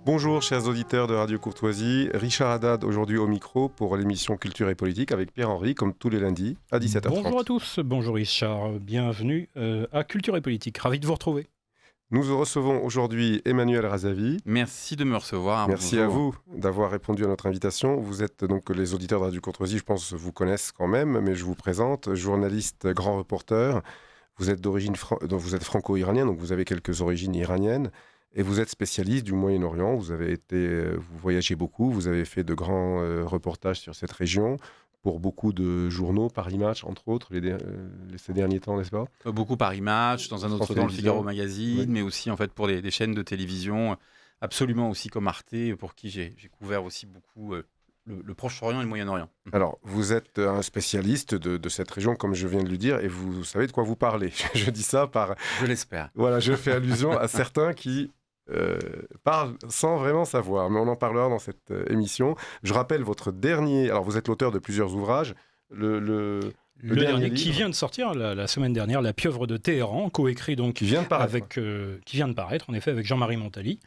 Bonjour chers auditeurs de Radio Courtoisie, Richard Haddad aujourd'hui au micro pour l'émission Culture et Politique avec Pierre-Henri comme tous les lundis à 17h30. Bonjour à tous, bonjour Richard, bienvenue à Culture et Politique, ravi de vous retrouver. Nous recevons aujourd'hui Emmanuel Razavi. Merci de me recevoir. Merci Bonjour. à vous d'avoir répondu à notre invitation. Vous êtes donc, les auditeurs de Radio Courtoisie, je pense, vous connaissent quand même, mais je vous présente, journaliste, grand reporter. Vous êtes d'origine, vous êtes franco-iranien, donc vous avez quelques origines iraniennes. Et vous êtes spécialiste du Moyen-Orient, vous voyagez beaucoup, vous avez fait de grands reportages sur cette région pour beaucoup de journaux, Paris Match entre autres, ces derniers temps, n'est-ce pas ? Beaucoup Paris Match, dans un France autre dans le Télévisions. Figaro Magazine, Oui. mais aussi en fait pour des chaînes de télévision, absolument aussi comme Arte, pour qui j'ai couvert aussi beaucoup le Proche-Orient et le Moyen-Orient. Alors, vous êtes un spécialiste de cette région, comme je viens de le dire, et vous savez de quoi vous parlez. Je dis ça par... Je l'espère. Voilà, je fais allusion à certains qui parlent sans vraiment savoir, mais on en parlera dans cette émission. Je rappelle votre dernier... Alors, vous êtes l'auteur de plusieurs ouvrages. Le dernier livre qui vient de sortir la semaine dernière, La pieuvre de Téhéran, coécrit donc qui vient de paraître. qui vient de paraître en effet avec Jean-Marie Montali,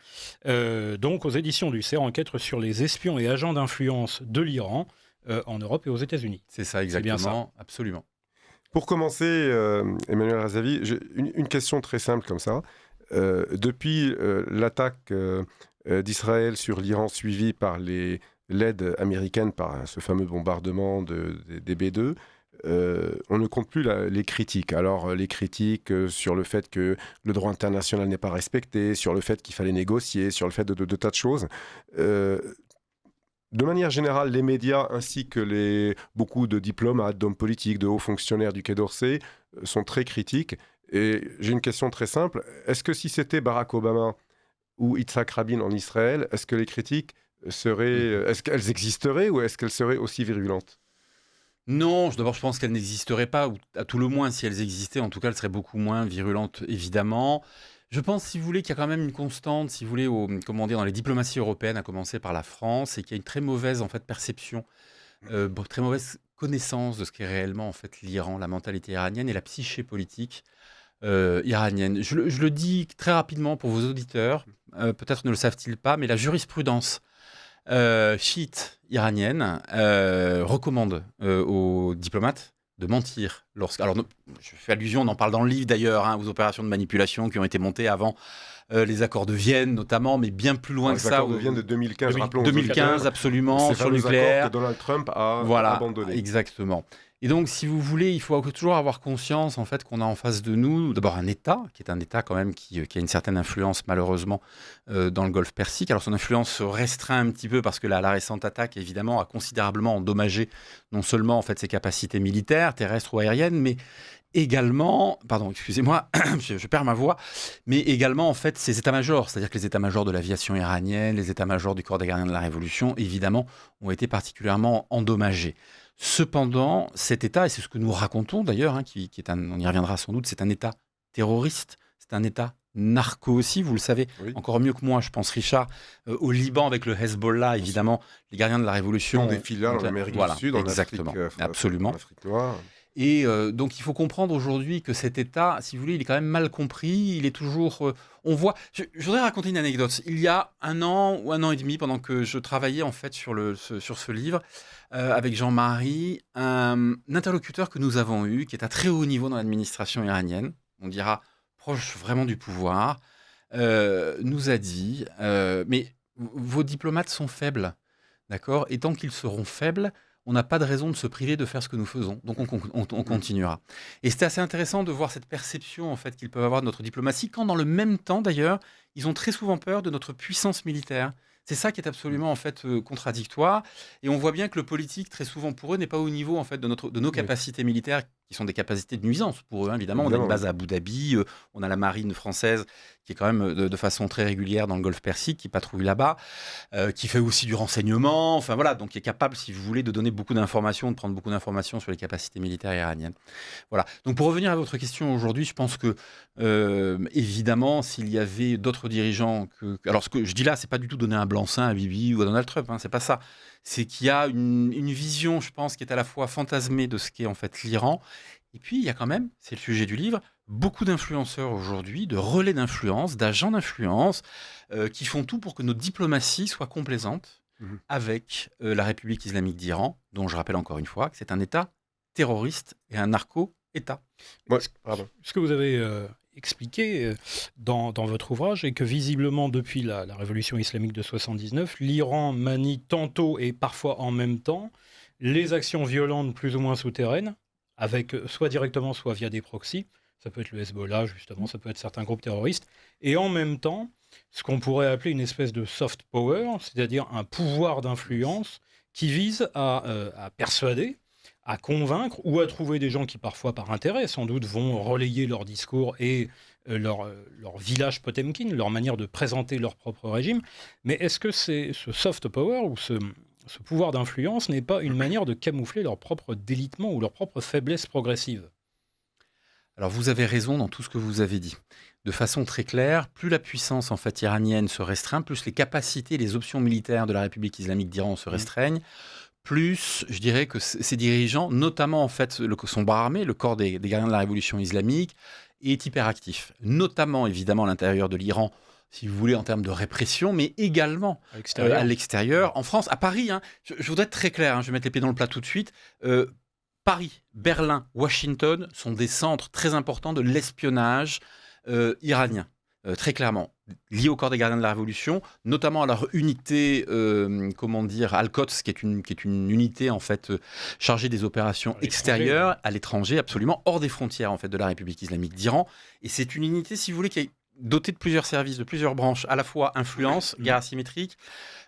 donc aux éditions du CERF, enquête sur les espions et agents d'influence de l'Iran en Europe et aux États-Unis. C'est ça exactement, bien ça. absolument. Pour commencer, Emmanuel Razavi, j'ai une question très simple comme ça. Depuis l'attaque d'Israël sur l'Iran suivie par l'aide américaine, par ce fameux bombardement des B-2, on ne compte plus les critiques. Alors, les critiques sur le fait que le droit international n'est pas respecté, sur le fait qu'il fallait négocier, sur le fait de tas de choses. De manière générale, les médias ainsi que beaucoup de diplomates, d'hommes politiques, de hauts fonctionnaires du Quai d'Orsay sont très critiques. Et j'ai une question très simple. Est-ce que si c'était Barack Obama ou Yitzhak Rabin en Israël, est-ce que les critiques est-ce qu'elles existeraient ou est-ce qu'elles seraient aussi virulentes ? Non, d'abord je pense qu'elles n'existeraient pas, ou à tout le moins si elles existaient, en tout cas elles seraient beaucoup moins virulentes évidemment. Je pense, si vous voulez, qu'il y a quand même une constante, si vous voulez, dans les diplomaties européennes, à commencer par la France, et qu'il y a une très mauvaise en fait perception, très mauvaise connaissance de ce qu'est réellement en fait l'Iran, la mentalité iranienne et la psyché politique iranienne. Je le dis très rapidement pour vos auditeurs, peut-être ne le savent-ils pas, mais la jurisprudence chiite iranienne recommande aux diplomates de mentir. Je fais allusion, on en parle dans le livre d'ailleurs, aux opérations de manipulation qui ont été montées avant les accords de Vienne notamment, mais bien plus loin que ça. Les accords de Vienne de 2015, rappelons. 2015, absolument, sur le nucléaire. Que Donald Trump a abandonné. Exactement. Et donc, si vous voulez, il faut toujours avoir conscience en fait qu'on a en face de nous d'abord un État, qui est un État quand même qui a une certaine influence malheureusement dans le Golfe Persique. Alors son influence se restreint un petit peu parce que la récente attaque évidemment a considérablement endommagé non seulement en fait ses capacités militaires, terrestres ou aériennes, mais également, pardon, excusez-moi, je perds ma voix, mais également en fait ses états-majors, c'est-à-dire que les états-majors de l'aviation iranienne, les états-majors du corps des gardiens de la Révolution, évidemment, ont été particulièrement endommagés. Cependant, cet État, et c'est ce que nous racontons d'ailleurs, on y reviendra sans doute, c'est un État terroriste, c'est un État narco aussi, vous le savez encore mieux que moi, je pense, Richard, au Liban avec le Hezbollah, évidemment, les gardiens de la Révolution. Des filiales en Amérique du Sud, exactement, en Afrique, absolument. En Afrique noire. Et donc, il faut comprendre aujourd'hui que cet État, si vous voulez, il est quand même mal compris. Il est toujours... on voit... Je voudrais raconter une anecdote. Il y a 1 an ou 1 an et demi, pendant que je travaillais en fait sur ce livre, avec Jean-Marie, un interlocuteur que nous avons eu, qui est à très haut niveau dans l'administration iranienne, on dira proche vraiment du pouvoir, nous a dit mais vos diplomates sont faibles, d'accord ? Et tant qu'ils seront faibles, on n'a pas de raison de se priver de faire ce que nous faisons. Donc on continuera. Et c'était assez intéressant de voir cette perception en fait qu'ils peuvent avoir de notre diplomatie, quand dans le même temps d'ailleurs, ils ont très souvent peur de notre puissance militaire. C'est ça qui est absolument en fait contradictoire. Et on voit bien que le politique, très souvent pour eux, n'est pas au niveau en fait de nos capacités militaires, qui sont des capacités de nuisance pour eux. Évidemment, on a une base à Abu Dhabi, on a la marine française qui est quand même de façon très régulière dans le Golfe Persique, qui patrouille là-bas, qui fait aussi du renseignement. Enfin voilà, donc qui est capable, si vous voulez, de donner beaucoup d'informations, de prendre beaucoup d'informations sur les capacités militaires iraniennes. Voilà. Donc pour revenir à votre question aujourd'hui, je pense que évidemment, s'il y avait d'autres dirigeants alors ce que je dis là, c'est pas du tout donner un blanc-seing à Bibi ou à Donald Trump, c'est pas ça. C'est qu'il y a une vision, je pense, qui est à la fois fantasmée de ce qu'est en fait l'Iran. Et puis, il y a quand même, c'est le sujet du livre, beaucoup d'influenceurs aujourd'hui, de relais d'influence, d'agents d'influence, qui font tout pour que notre diplomatie soit complaisante avec la République islamique d'Iran, dont je rappelle encore une fois que c'est un État terroriste et un narco-État. Ouais, pardon. Ce que vous avez expliqué dans votre ouvrage est que visiblement, depuis la révolution islamique de 79, l'Iran manie tantôt et parfois en même temps les actions violentes plus ou moins souterraines, avec soit directement, soit via des proxys. Ça peut être le Hezbollah, justement, ça peut être certains groupes terroristes. Et en même temps, ce qu'on pourrait appeler une espèce de soft power, c'est-à-dire un pouvoir d'influence qui vise à persuader, à convaincre ou à trouver des gens qui, parfois par intérêt, sans doute, vont relayer leur discours et leur village Potemkin, leur manière de présenter leur propre régime. Mais est-ce que ce soft power ou ce pouvoir d'influence n'est pas une manière de camoufler leur propre délitement ou leur propre faiblesse progressive ? Alors vous avez raison dans tout ce que vous avez dit. De façon très claire, plus la puissance en fait iranienne se restreint, plus les capacités, les options militaires de la République islamique d'Iran se restreignent, plus je dirais que ces dirigeants, notamment en fait son bras armé, le corps des gardiens de la révolution islamique, est hyperactif. Notamment évidemment à l'intérieur de l'Iran, si vous voulez, en termes de répression, mais également à l'extérieur. En France, à Paris, hein, je voudrais être très clair, hein, je vais mettre les pieds dans le plat tout de suite. Paris, Berlin, Washington sont des centres très importants de l'espionnage iranien, très clairement, liés au corps des gardiens de la Révolution, notamment à leur unité, Al-Quds, qui est une unité en fait chargée des opérations extérieures à l'étranger, absolument hors des frontières en fait de la République islamique d'Iran. Et c'est une unité, si vous voulez, qui est dotée de plusieurs services, de plusieurs branches, à la fois influence, guerre asymétrique,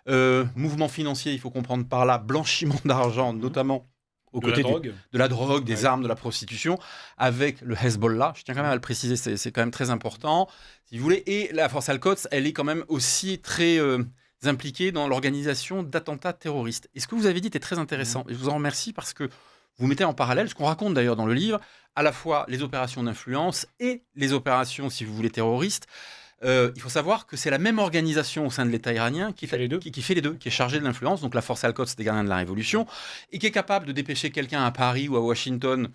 mouvement financier, il faut comprendre par là, blanchiment d'argent, notamment aux côtés de la drogue, des armes, de la prostitution, avec le Hezbollah. Je tiens quand même à le préciser, c'est quand même très important, si vous voulez. Et la force Al-Quds, elle est quand même aussi très impliquée dans l'organisation d'attentats terroristes. Et ce que vous avez dit était très intéressant. Et je vous en remercie parce que vous mettez en parallèle, ce qu'on raconte d'ailleurs dans le livre, à la fois les opérations d'influence et les opérations, si vous voulez, terroristes. Il faut savoir que c'est la même organisation au sein de l'État iranien qui fait les deux, qui est chargée de l'influence, donc la force Al-Quds des gardiens de la Révolution, et qui est capable de dépêcher quelqu'un à Paris ou à Washington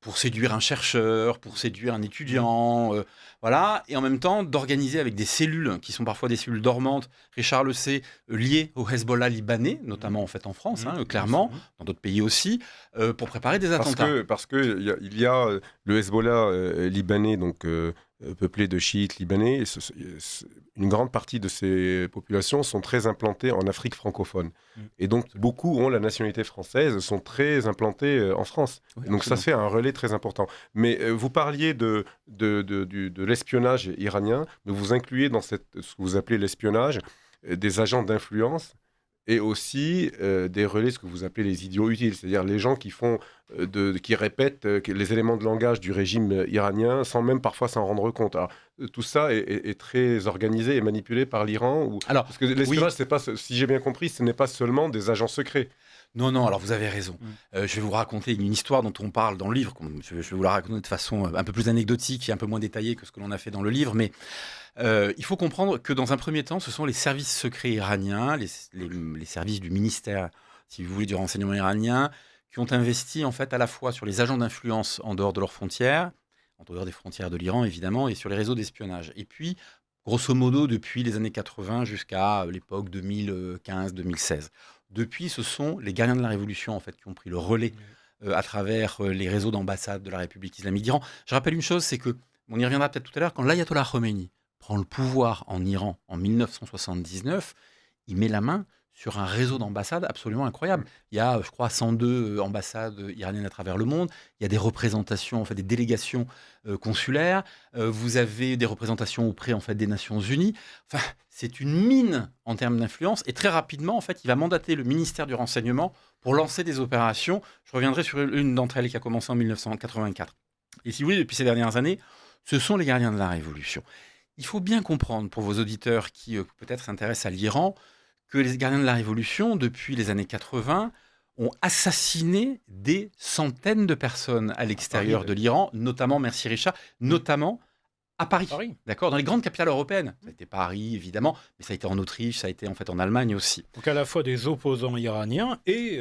pour séduire un chercheur, pour séduire un étudiant, voilà, et en même temps d'organiser avec des cellules qui sont parfois des cellules dormantes, Richard le sait, liées au Hezbollah libanais, notamment en fait en France, clairement, dans d'autres pays aussi, pour préparer des attentats. Parce que il y a le Hezbollah libanais, donc peuplé de chiites libanais, une grande partie de ces populations sont très implantées en Afrique francophone. Et donc, beaucoup ont la nationalité française, sont très implantés en France. Oui, donc, ça fait un relais très important. Mais vous parliez de l'espionnage iranien, mais vous incluez dans ce que vous appelez l'espionnage des agents d'influence et aussi des relais, ce que vous appelez les idiots utiles, c'est-à-dire les gens qui qui répètent les éléments de langage du régime iranien sans même parfois s'en rendre compte. Alors, tout ça est très organisé et manipulé par l'Iran. Parce que l'espionnage, c'est pas, si j'ai bien compris, ce n'est pas seulement des agents secrets. Non, alors vous avez raison. Je vais vous raconter une histoire dont on parle dans le livre. Je vais vous la raconter de façon un peu plus anecdotique et un peu moins détaillée que ce que l'on a fait dans le livre. Mais il faut comprendre que dans un premier temps, ce sont les services secrets iraniens, les services du ministère, si vous voulez, du renseignement iranien, qui ont investi en fait à la fois sur les agents d'influence en dehors de leurs frontières, en dehors des frontières de l'Iran évidemment, et sur les réseaux d'espionnage. Et puis, grosso modo, depuis les années 80 jusqu'à l'époque 2015-2016. Depuis, ce sont les gardiens de la Révolution en fait, qui ont pris le relais à travers les réseaux d'ambassades de la République islamique d'Iran. Je rappelle une chose, c'est que, on y reviendra peut-être tout à l'heure, quand l'ayatollah Khomeini prend le pouvoir en Iran en 1979, il met la main sur un réseau d'ambassades absolument incroyable. Il y a, je crois, 102 ambassades iraniennes à travers le monde. Il y a des représentations, en fait, des délégations consulaires. Vous avez des représentations auprès en fait, des Nations Unies. Enfin, c'est une mine en termes d'influence. Et très rapidement, en fait, il va mandater le ministère du Renseignement pour lancer des opérations. Je reviendrai sur une d'entre elles qui a commencé en 1984. Et si vous voulez, depuis ces dernières années, ce sont les gardiens de la Révolution. Il faut bien comprendre, pour vos auditeurs qui peut-être s'intéressent à l'Iran, que les gardiens de la Révolution, depuis les années 80, ont assassiné des centaines de personnes à l'extérieur de l'Iran, notamment, merci Richard, notamment à Paris. D'accord, dans les grandes capitales européennes. Ça a été Paris, évidemment, mais ça a été en Autriche, ça a été en fait en Allemagne aussi. Donc à la fois des opposants iraniens et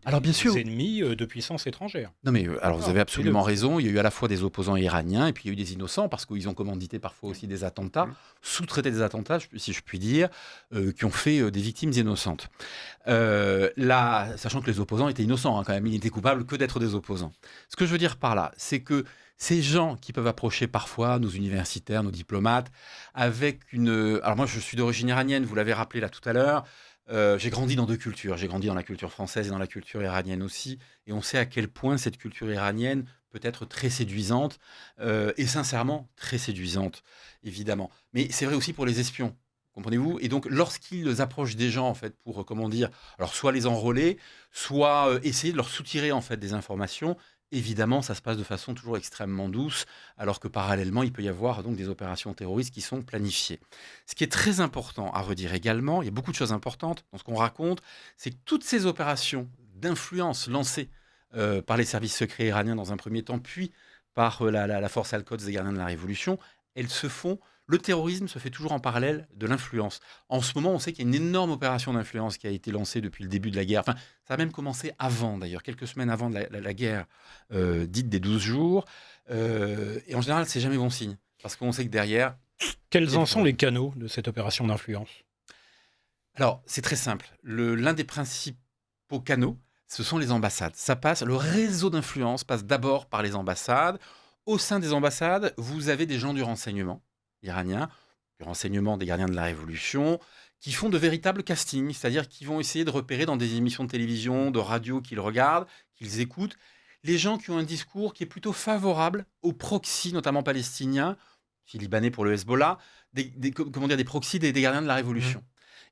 Alors bien sûr. ennemis de puissances étrangères. Non mais alors vous Ah, avez les absolument deux. raison, il y a eu à la fois des opposants iraniens et puis il y a eu des innocents parce qu'ils ont commandité parfois aussi des attentats, sous-traité des attentats, si je puis dire, qui ont fait des victimes innocentes. Là, sachant que les opposants étaient innocents quand même, ils n'étaient coupables que d'être des opposants. Ce que je veux dire par là, c'est que ces gens qui peuvent approcher parfois nos universitaires, nos diplomates, avec une... Alors moi je suis d'origine iranienne, vous l'avez rappelé là tout à l'heure, j'ai grandi dans deux cultures. J'ai grandi dans la culture française et dans la culture iranienne aussi. Et on sait à quel point cette culture iranienne peut être très séduisante et sincèrement très séduisante, évidemment. Mais c'est vrai aussi pour les espions. Comprenez-vous? Et donc, lorsqu'ils approchent des gens, en fait, pour, comment dire, alors soit les enrôler, soit essayer de leur soutirer, en fait, des informations, évidemment, ça se passe de façon toujours extrêmement douce, alors que parallèlement, il peut y avoir donc des opérations terroristes qui sont planifiées. Ce qui est très important à redire également, il y a beaucoup de choses importantes dans ce qu'on raconte, c'est que toutes ces opérations d'influence lancées par les services secrets iraniens dans un premier temps, puis par la force Al-Quds des gardiens de la Révolution, elles se font. Le terrorisme se fait toujours en parallèle de l'influence. En ce moment, on sait qu'il y a une énorme opération d'influence qui a été lancée depuis le début de la guerre. Enfin, ça a même commencé avant, d'ailleurs, quelques semaines avant la guerre dite des 12 jours. Et en général, c'est jamais bon signe. Parce qu'on sait que derrière... Quels en sont les canaux de cette opération d'influence? Alors, c'est très simple. L'un des principaux canaux, ce sont les ambassades. Le réseau d'influence passe d'abord par les ambassades. Au sein des ambassades, vous avez des gens du renseignement iraniens, du renseignement des gardiens de la Révolution, qui font de véritables castings, c'est-à-dire qu'ils vont essayer de repérer dans des émissions de télévision, de radio qu'ils regardent, qu'ils écoutent, les gens qui ont un discours qui est plutôt favorable aux proxys, notamment palestiniens, libanais pour le Hezbollah, comment dire, des proxys des gardiens de la Révolution.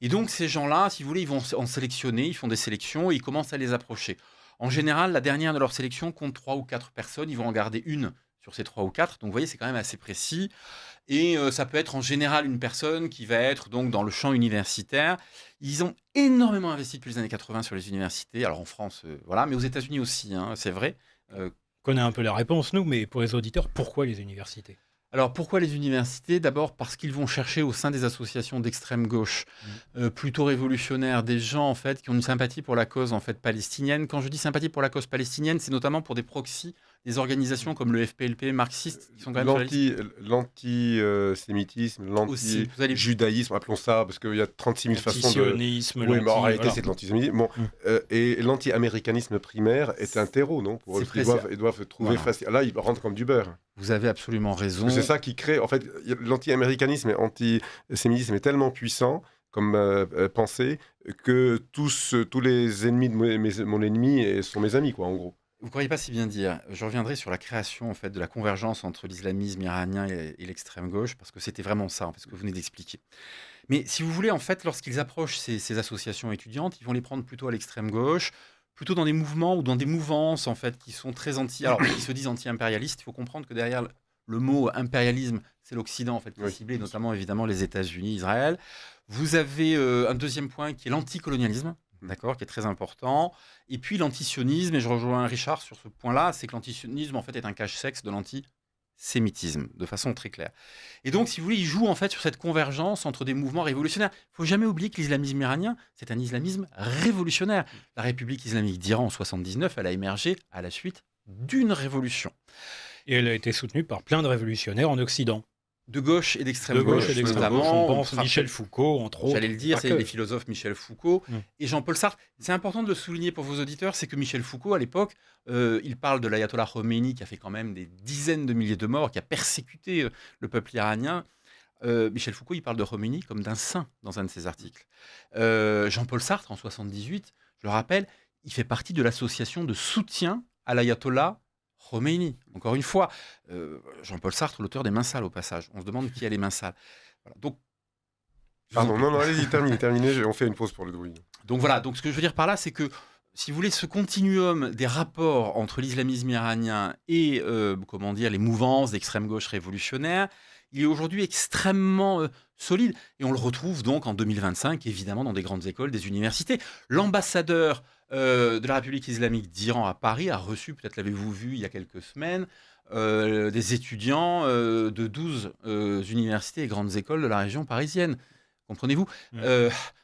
Et donc ces gens-là, si vous voulez, ils vont en sélectionner, ils font des sélections et ils commencent à les approcher. En général, la dernière de leur sélection compte 3 ou 4 personnes, ils vont en garder une sur ces 3 ou 4, donc vous voyez, c'est quand même assez précis. Et ça peut être en général une personne qui va être donc dans le champ universitaire. Ils ont énormément investi depuis les années 80 sur les universités, alors en France, voilà, mais aux États-Unis aussi, hein, c'est vrai. On connaît un peu la réponse, nous, mais pour les auditeurs, pourquoi les universités? Alors pourquoi les universités? D'abord parce qu'ils vont chercher au sein des associations d'extrême gauche plutôt révolutionnaires des gens en fait qui ont une sympathie pour la cause en fait palestinienne. Quand je dis sympathie pour la cause palestinienne, c'est notamment pour des proxys, des organisations comme le FPLP marxiste qui sont quand même sur la liste. L'antisémitisme, Aussi, vous allez- l'anti-judaïsme, appelons ça, parce qu'il y a 36 000 façons de... L'antisionisme, Oui, mais en réalité, voilà. c'est de l'antisémitisme. Bon, et l'anti-américanisme primaire est un terreau, non? Pour eux, C'est ils doivent trouver Voilà. facile. Là, ils rentrent comme du beurre. Vous avez absolument raison. Parce que c'est ça qui crée... En fait, l'anti-américanisme et l'antisémitisme est tellement puissant comme pensée que tous les ennemis de mon ennemi sont mes amis, quoi, en gros. Vous ne croyez pas si bien dire. Je reviendrai sur la création en fait, de la convergence entre l'islamisme iranien et l'extrême gauche, parce que c'était vraiment ça, en fait, ce que vous venez d'expliquer. Mais si vous voulez, en fait, lorsqu'ils approchent ces associations étudiantes, ils vont les prendre plutôt à l'extrême gauche, plutôt dans des mouvements ou dans des mouvances en fait, qui sont très alors qui se disent anti-impérialistes. Il faut comprendre que derrière le mot impérialisme, c'est l'Occident en fait, qui est ciblé, notamment évidemment les États-Unis, Israël. Vous avez un deuxième point qui est l'anticolonialisme. D'accord, qui est très important. Et puis l'antisionisme, et je rejoins Richard sur ce point-là, c'est que l'antisionisme, en fait, est un cache-sexe de l'antisémitisme, de façon très claire. Et donc, si vous voulez, il joue, en fait, sur cette convergence entre des mouvements révolutionnaires. Il ne faut jamais oublier que l'islamisme iranien, c'est un islamisme révolutionnaire. La République islamique d'Iran, en 79, elle a émergé à la suite d'une révolution. Et elle a été soutenue par plein de révolutionnaires en Occident. De gauche et d'extrême De gauche, gauche et d'extrême gauche, notamment. on pense Michel Foucault, entre autres. J'allais le dire, Pas c'est que. les philosophes Michel Foucault et Jean-Paul Sartre. C'est important de le souligner pour vos auditeurs, c'est que Michel Foucault, à l'époque, il parle de l'ayatollah Khomeini, qui a fait quand même des dizaines de milliers de morts, qui a persécuté le peuple iranien. Michel Foucault, il parle de Khomeini comme d'un saint dans un de ses articles. Jean-Paul Sartre, en 78, je le rappelle, il fait partie de l'association de soutien à l'ayatollah Khomeini. Encore une fois, Jean-Paul Sartre, l'auteur des Mains sales au passage. On se demande qui a les mains sales. Voilà. Donc, Pardon, non, allez-y, terminez, on fait une pause pour le bruit. Donc voilà, donc ce que je veux dire par là, c'est que si vous voulez, ce continuum des rapports entre l'islamisme iranien et comment dire, les mouvances d'extrême gauche révolutionnaire, il est aujourd'hui extrêmement solide. Et on le retrouve donc en 2025, évidemment, dans des grandes écoles, des universités. L'ambassadeur de la République islamique d'Iran à Paris a reçu, peut-être l'avez-vous vu il y a quelques semaines, des étudiants de 12 universités et grandes écoles de la région parisienne. Comprenez-vous?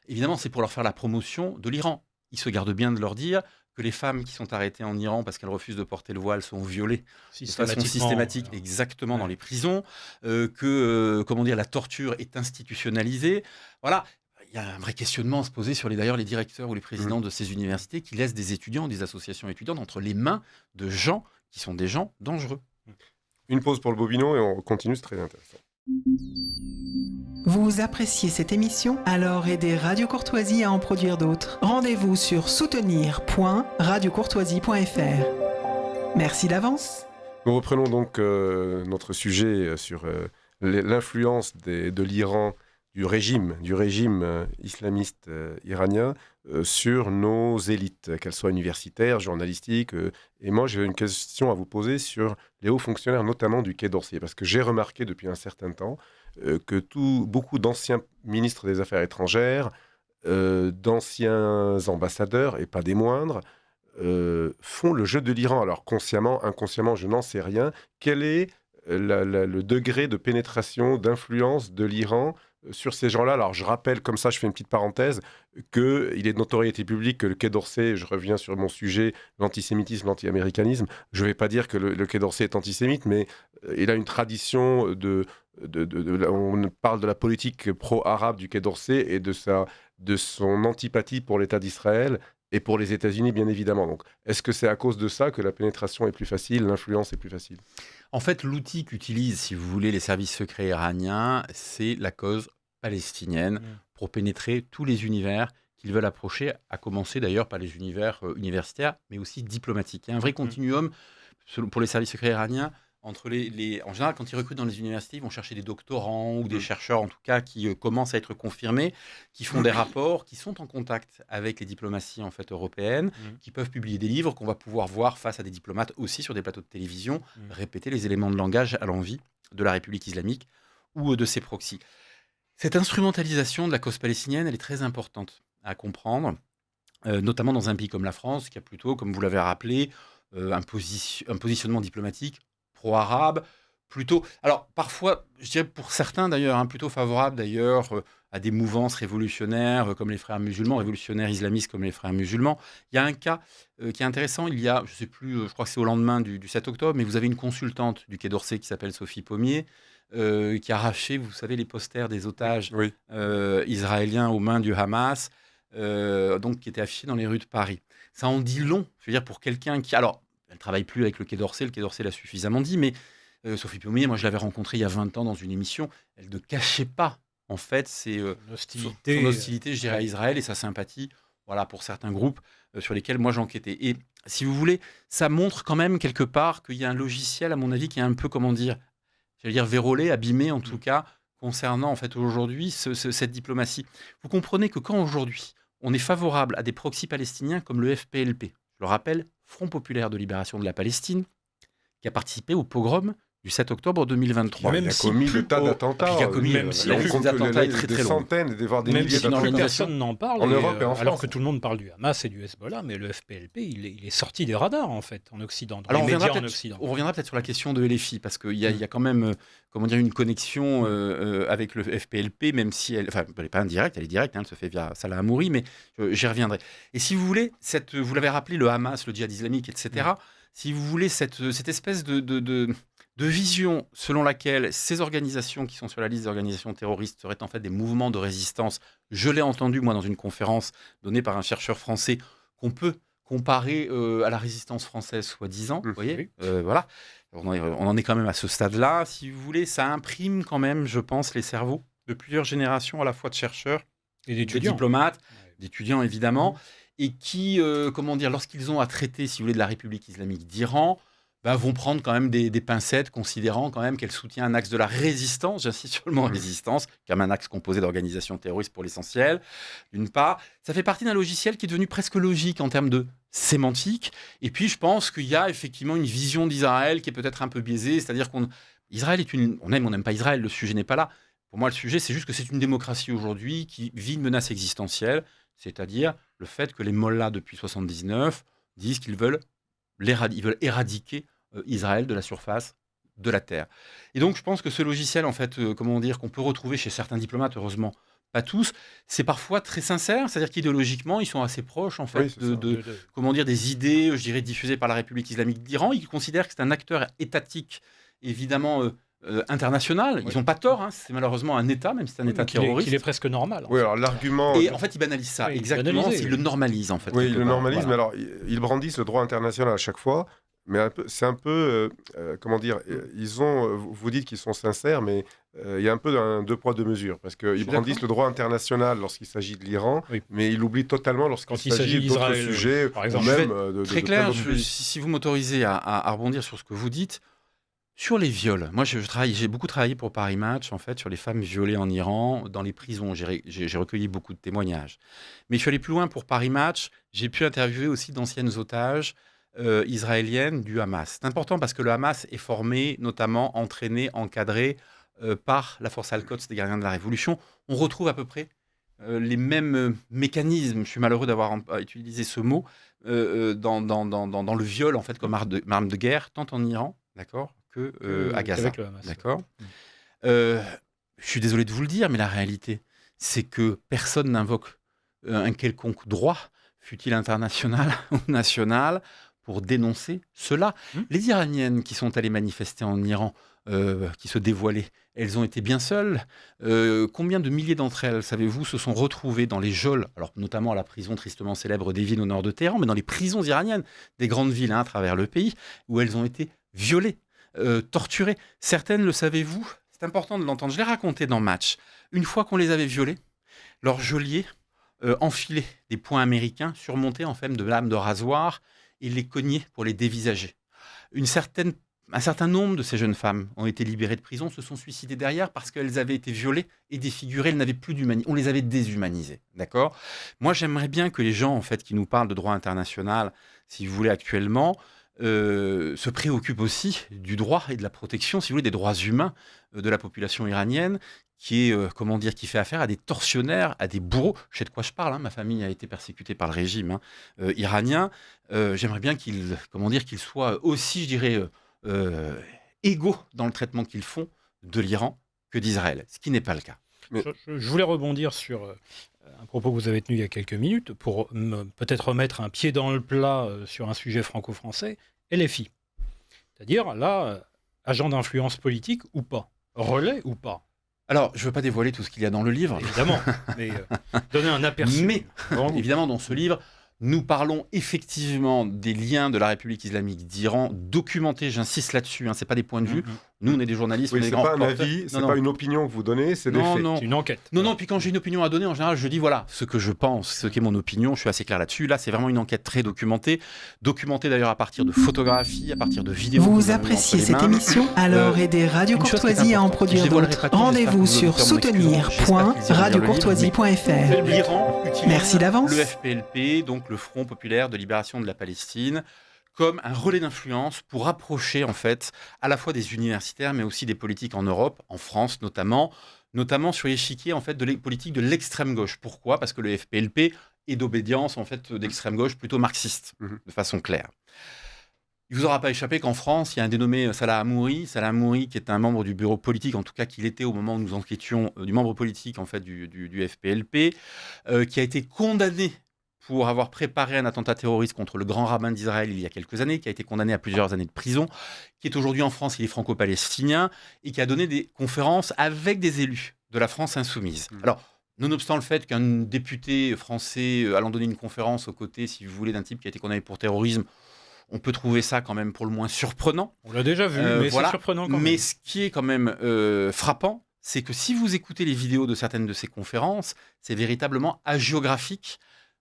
Évidemment, c'est pour leur faire la promotion de l'Iran. Ils se gardent bien de leur dire que les femmes qui sont arrêtées en Iran parce qu'elles refusent de porter le voile sont violées de façon systématique, exactement, dans les prisons, la torture est institutionnalisée. Voilà. Il y a un vrai questionnement à se poser sur d'ailleurs les directeurs ou les présidents de ces universités qui laissent des étudiants, des associations étudiantes entre les mains de gens qui sont des gens dangereux. Une pause pour le bobino et on continue, c'est très intéressant. Vous appréciez cette émission? Alors aidez Radio Courtoisie à en produire d'autres. Rendez-vous sur soutenir.radiocourtoisie.fr. Merci d'avance. Nous reprenons donc notre sujet sur l'influence de l'Iran, du régime islamiste iranien sur nos élites, qu'elles soient universitaires, journalistiques. Et moi, j'ai une question à vous poser sur les hauts fonctionnaires, notamment du Quai d'Orsay, parce que j'ai remarqué depuis un certain temps que beaucoup d'anciens ministres des Affaires étrangères, d'anciens ambassadeurs, et pas des moindres, font le jeu de l'Iran. Alors consciemment, inconsciemment, je n'en sais rien. Quel est le degré de pénétration, d'influence de l'Iran sur ces gens-là? Alors je rappelle, comme ça je fais une petite parenthèse, qu'il est de notoriété publique que le Quai d'Orsay, je reviens sur mon sujet, l'antisémitisme, l'anti-américanisme, je ne vais pas dire que le Quai d'Orsay est antisémite, mais il a une tradition on parle de la politique pro-arabe du Quai d'Orsay et de son antipathie pour l'État d'Israël et pour les États-Unis, bien évidemment. Donc, est-ce que c'est à cause de ça que la pénétration est plus facile, l'influence est plus facile? En fait, l'outil qu'utilisent, si vous voulez, les services secrets iraniens, c'est la cause palestinienne pour pénétrer tous les univers qu'ils veulent approcher, à commencer d'ailleurs par les univers universitaires, mais aussi diplomatiques. Il y a un vrai continuum pour les services secrets iraniens entre en général, quand ils recrutent dans les universités, ils vont chercher des doctorants ou des chercheurs, en tout cas, qui commencent à être confirmés, qui font des rapports, qui sont en contact avec les diplomaties en fait, européennes, qui peuvent publier des livres qu'on va pouvoir voir face à des diplomates aussi sur des plateaux de télévision, répéter les éléments de langage à l'envi de la République islamique ou de ses proxys. Cette instrumentalisation de la cause palestinienne, elle est très importante à comprendre, notamment dans un pays comme la France, qui a plutôt, comme vous l'avez rappelé, un positionnement diplomatique pro-arabe, plutôt, alors parfois, je dirais pour certains d'ailleurs, plutôt favorable d'ailleurs à des mouvances révolutionnaires comme les frères musulmans, révolutionnaires islamistes comme les frères musulmans. Il y a un cas qui est intéressant, il y a, je ne sais plus, je crois que c'est au lendemain du 7 octobre, mais vous avez une consultante du Quai d'Orsay qui s'appelle Sophie Pommier, qui a arraché, vous savez, les posters des otages israéliens aux mains du Hamas, donc qui étaient affichés dans les rues de Paris. Ça en dit long, je veux dire, pour quelqu'un qui... Alors, elle ne travaille plus avec le Quai d'Orsay l'a suffisamment dit, mais Sophie Pommier, moi je l'avais rencontrée il y a 20 ans dans une émission, elle ne cachait pas en fait son hostilité, je dirais, à Israël et sa sympathie pour certains groupes sur lesquels moi j'enquêtais. Et si vous voulez, ça montre quand même quelque part qu'il y a un logiciel, à mon avis, qui est un peu, vérolé, abîmé en tout cas, concernant en fait aujourd'hui cette diplomatie. Vous comprenez que quand aujourd'hui on est favorable à des proxys palestiniens comme le FPLP, je le rappelle, Front populaire de libération de la Palestine, qui a participé au pogrom du 7 octobre 2023. Il a commis le tas d'attentats. Il a commis des attentats très longs. Centaines, voire des même milliers si personne n'en parle, en Europe et en France. Alors que tout le monde parle du Hamas et du Hezbollah, mais le FPLP, il est sorti des radars en fait, en Occident. Alors on reviendra peut-être sur la question de LFI, parce qu'il y a quand même une connexion avec le FPLP, même si elle n'est pas indirecte, elle est directe, elle se fait via Salah Hamouri, mais j'y reviendrai. Et si vous voulez, vous l'avez rappelé, le Hamas, le djihad islamique, etc., si vous voulez, cette espèce de vision selon laquelle ces organisations qui sont sur la liste des organisations terroristes seraient en fait des mouvements de résistance, je l'ai entendu moi dans une conférence donnée par un chercheur français qu'on peut comparer à la résistance française soi-disant, vous voyez, voilà, on en est quand même à ce stade-là, si vous voulez, ça imprime quand même, je pense, les cerveaux de plusieurs générations à la fois de chercheurs et d'étudiants, de diplomates, d'étudiants évidemment, et qui, lorsqu'ils ont à traiter, si vous voulez, de la République islamique d'Iran, vont prendre quand même des pincettes, considérant quand même qu'elle soutient un axe de la résistance, j'insiste sur le mot résistance, comme un axe composé d'organisations terroristes pour l'essentiel, d'une part. Ça fait partie d'un logiciel qui est devenu presque logique en termes de sémantique, et puis je pense qu'il y a effectivement une vision d'Israël qui est peut-être un peu biaisée, c'est-à-dire Israël est on aime ou on n'aime pas Israël, le sujet n'est pas là. Pour moi, le sujet, c'est juste que c'est une démocratie aujourd'hui qui vit une menace existentielle, c'est-à-dire le fait que les mollahs, depuis 1979, disent qu'ils veulent éradiquer Israël de la surface de la Terre. Et donc, je pense que ce logiciel, en fait, qu'on peut retrouver chez certains diplomates, heureusement, pas tous, c'est parfois très sincère, c'est-à-dire qu'idéologiquement, ils sont assez proches en fait Oui, c'est ça. comment dire, des idées, je dirais, diffusées par la République islamique d'Iran. Ils considèrent que c'est un acteur étatique, évidemment international. Ils Oui. n'ont pas tort, hein, c'est malheureusement un État, même si c'est un État terroriste. Qu'il est presque normal. Oui, alors l'argument. Et en fait, ils banalisent ça, Oui, exactement, banaliser, ils oui. le normalisent en fait. Oui, quelque le part, normalisme, voilà. alors ils brandissent le droit international à chaque fois, mais c'est un peu, comment dire, ils ont, vous dites qu'ils sont sincères, mais il y a un peu un deux poids, deux mesures, parce Je qu'ils suis brandissent d'accord. le droit international lorsqu'il s'agit de l'Iran, Oui. mais ils l'oublient totalement lorsqu'il Quand il s'agit s'agit d'autres d'Israël, sujets, par ou exemple. même Je vais de Très plein clair, d'autres pays. si vous m'autorisez à rebondir sur ce que vous dites, sur les viols, moi j'ai beaucoup travaillé pour Paris Match en fait sur les femmes violées en Iran, dans les prisons. J'ai recueilli beaucoup de témoignages. Mais je suis allé plus loin pour Paris Match. J'ai pu interviewer aussi d'anciennes otages israéliennes du Hamas. C'est important parce que le Hamas est formé, notamment entraîné, encadré par la force Al-Quds des gardiens de la Révolution. On retrouve à peu près les mêmes mécanismes. Je suis malheureux d'avoir utilisé ce mot dans le viol en fait comme arme de guerre, tant en Iran, d'accord, que à Gaza, Qu'avec le Hamas. d'accord. Je suis désolé de vous le dire, mais la réalité, c'est que personne n'invoque un quelconque droit, fût-il international ou national, pour dénoncer cela. Les Iraniennes qui sont allées manifester en Iran, qui se dévoilaient, elles ont été bien seules. Combien de milliers d'entre elles, savez-vous, se sont retrouvées dans les geôles, alors notamment à la prison tristement célèbre d'Evin au nord de Téhéran, mais dans les prisons iraniennes des grandes villes à travers le pays, où elles ont été violées, torturées. Certaines, le savez-vous, c'est important de l'entendre, je l'ai raconté dans Match. Une fois qu'on les avait violées, leurs geôliers enfilaient des poings américains surmontés en forme de lames de rasoir et les cognaient pour les dévisager. Un certain nombre de ces jeunes femmes ont été libérées de prison, se sont suicidées derrière parce qu'elles avaient été violées et défigurées, elles n'avaient plus d'humanité. On les avait déshumanisées, d'accord ? Moi, j'aimerais bien que les gens, en fait, qui nous parlent de droit international, si vous voulez, actuellement, se préoccupent aussi du droit et de la protection, si vous voulez, des droits humains de la population iranienne, qui est, qui fait affaire à des tortionnaires, à des bourreaux. Je sais de quoi je parle, hein, ma famille a été persécutée par le régime iranien. J'aimerais bien qu'ils soient aussi, je dirais, égaux dans le traitement qu'ils font de l'Iran que d'Israël, ce qui n'est pas le cas. Je voulais rebondir sur un propos que vous avez tenu il y a quelques minutes pour peut-être remettre un pied dans le plat sur un sujet franco-français, LFI. C'est-à-dire, là, agent d'influence politique ou pas, relais ou pas. Alors, je ne veux pas dévoiler tout ce qu'il y a dans le livre. Évidemment, mais donner un aperçu. Mais, évidemment, dans ce livre, nous parlons effectivement des liens de la République islamique d'Iran, documentés, j'insiste là-dessus, ce n'est pas des points de vue. Nous, on est des journalistes, on est Oui, des c'est grands pas un reporters. avis, c'est pas une opinion que vous donnez, c'est des faits. Non. C'est une enquête. Non, puis quand j'ai une opinion à donner, en général, je dis voilà, ce que je pense, ce qu'est mon opinion, je suis assez clair là-dessus. Là, c'est vraiment une enquête très documentée d'ailleurs à partir de photographies, à partir de vidéos. Vous appréciez cette émission, alors aidez Radio une chose qui est Courtoisie à en importante, je produire dévoilerai d'autres. pas tout, Rendez-vous j'espère que sur vous auditeurs m'en excuseront, j'espère qu'ils iront lire le livre, soutenir.radiocourtoisie.fr. L'Iran utilise Merci d'avance. le FPLP, donc le Front populaire de libération de la Palestine, comme un relais d'influence pour rapprocher en fait à la fois des universitaires mais aussi des politiques en Europe, en France notamment sur l'échiquier en fait de les politiques de l'extrême gauche. Pourquoi ? Parce que le FPLP est d'obédience en fait d'extrême gauche plutôt marxiste, de façon claire. Il ne vous aura pas échappé qu'en France, il y a un dénommé Salah Hamouri qui est un membre du bureau politique, en tout cas qu'il était au moment où nous enquêtions, du membre politique en fait du FPLP, qui a été condamné pour avoir préparé un attentat terroriste contre le grand rabbin d'Israël il y a quelques années, qui a été condamné à plusieurs années de prison, qui est aujourd'hui en France, il est franco-palestinien, et qui a donné des conférences avec des élus de la France insoumise. Alors, nonobstant le fait qu'un député français allant donner une conférence aux côtés, si vous voulez, d'un type qui a été condamné pour terrorisme, on peut trouver ça quand même pour le moins surprenant. On l'a déjà vu, mais voilà. c'est surprenant quand même. Mais ce qui est quand même frappant, c'est que si vous écoutez les vidéos de certaines de ces conférences, c'est véritablement hagiographique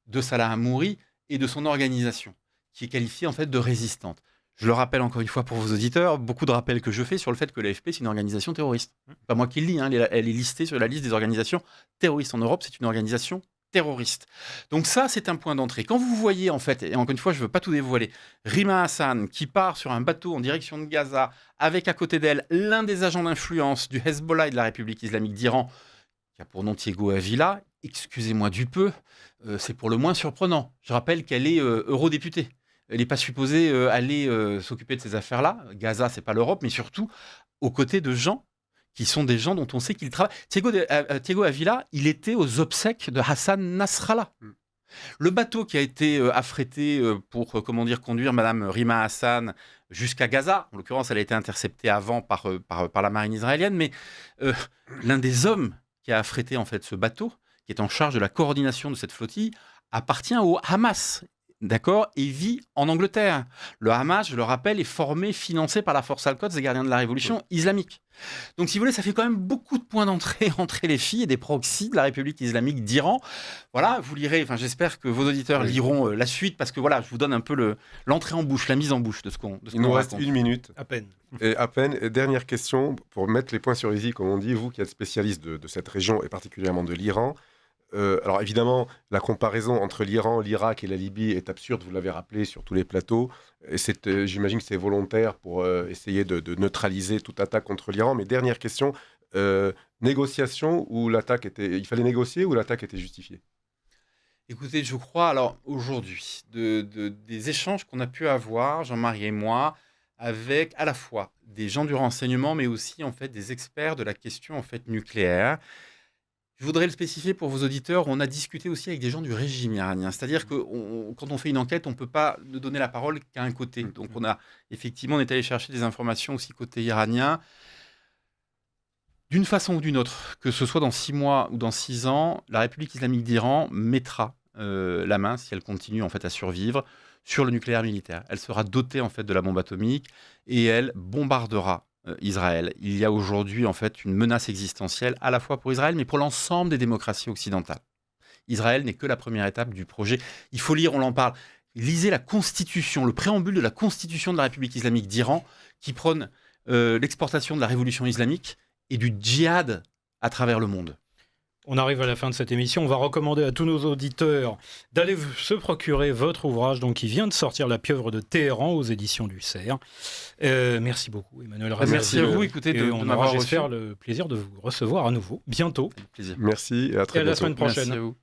de Salah Hamouri et de son organisation, qui est qualifiée en fait de résistante. Je le rappelle encore une fois pour vos auditeurs, beaucoup de rappels que je fais sur le fait que l'AFP, c'est une organisation terroriste. Pas moi qui le dis, elle est listée sur la liste des organisations terroristes en Europe, c'est une organisation terroriste. Donc ça, c'est un point d'entrée. Quand vous voyez, en fait, et encore une fois, je ne veux pas tout dévoiler, Rima Hassan qui part sur un bateau en direction de Gaza, avec à côté d'elle l'un des agents d'influence du Hezbollah et de la République islamique d'Iran, qui a pour nom Thiego Avila, excusez-moi du peu, c'est pour le moins surprenant. Je rappelle qu'elle est eurodéputée. Elle n'est pas supposée aller s'occuper de ces affaires-là. Gaza, c'est pas l'Europe, mais surtout aux côtés de gens qui sont des gens dont on sait qu'ils travaillent. Thiago Avila, il était aux obsèques de Hassan Nasrallah. Le bateau qui a été affrété pour conduire Madame Rima Hassan jusqu'à Gaza, en l'occurrence, elle a été interceptée avant par la marine israélienne, mais l'un des hommes qui a affrété en fait ce bateau, qui est en charge de la coordination de cette flottille, appartient au Hamas. D'accord, et vit en Angleterre. Le Hamas, je le rappelle, est formé, financé par la force Al-Quds des gardiens de la révolution islamique. Donc, si vous voulez, ça fait quand même beaucoup de points d'entrée entre les filles et des proxys de la République islamique d'Iran. Voilà, vous lirez, j'espère que vos auditeurs liront la suite, parce que voilà, je vous donne un peu l'entrée en bouche, la mise en bouche de ce qu'on raconte. Il nous reste 1 minute. À peine. Et à peine. Et dernière question, pour mettre les points sur les i, comme on dit, vous qui êtes spécialiste de cette région et particulièrement de l'Iran. Alors évidemment, la comparaison entre l'Iran, l'Irak et la Libye est absurde, vous l'avez rappelé sur tous les plateaux. Et j'imagine que c'est volontaire pour essayer de neutraliser toute attaque contre l'Iran. Mais dernière question, négociation ou l'attaque il fallait négocier ou l'attaque était justifiée? Écoutez, je crois, alors aujourd'hui, des échanges qu'on a pu avoir, Jean-Marie et moi, avec à la fois des gens du renseignement, mais aussi en fait des experts de la question en fait nucléaire. Je voudrais le spécifier pour vos auditeurs, on a discuté aussi avec des gens du régime iranien. C'est-à-dire que quand on fait une enquête, on ne peut pas ne donner la parole qu'à un côté. Donc on est allé chercher des informations aussi côté iranien. D'une façon ou d'une autre, que ce soit dans 6 mois ou dans 6 ans, la République islamique d'Iran mettra la main, si elle continue en fait à survivre, sur le nucléaire militaire. Elle sera dotée en fait de la bombe atomique et elle bombardera Israël. Il y a aujourd'hui en fait une menace existentielle à la fois pour Israël mais pour l'ensemble des démocraties occidentales. Israël n'est que la première étape du projet. Il faut lire, on en parle. Lisez la Constitution, le préambule de la Constitution de la République islamique d'Iran qui prône l'exportation de la révolution islamique et du djihad à travers le monde. On arrive à la fin de cette émission. On va recommander à tous nos auditeurs d'aller se procurer votre ouvrage qui vient de sortir, La pieuvre de Téhéran, aux éditions du Cerf. Merci beaucoup, Emmanuel Razavi. Merci à vous, écoutez, de m'avoir reçu. J'espère le plaisir de vous recevoir à nouveau, bientôt. Avec plaisir. Merci et à très et à bientôt. la semaine prochaine. Merci à vous.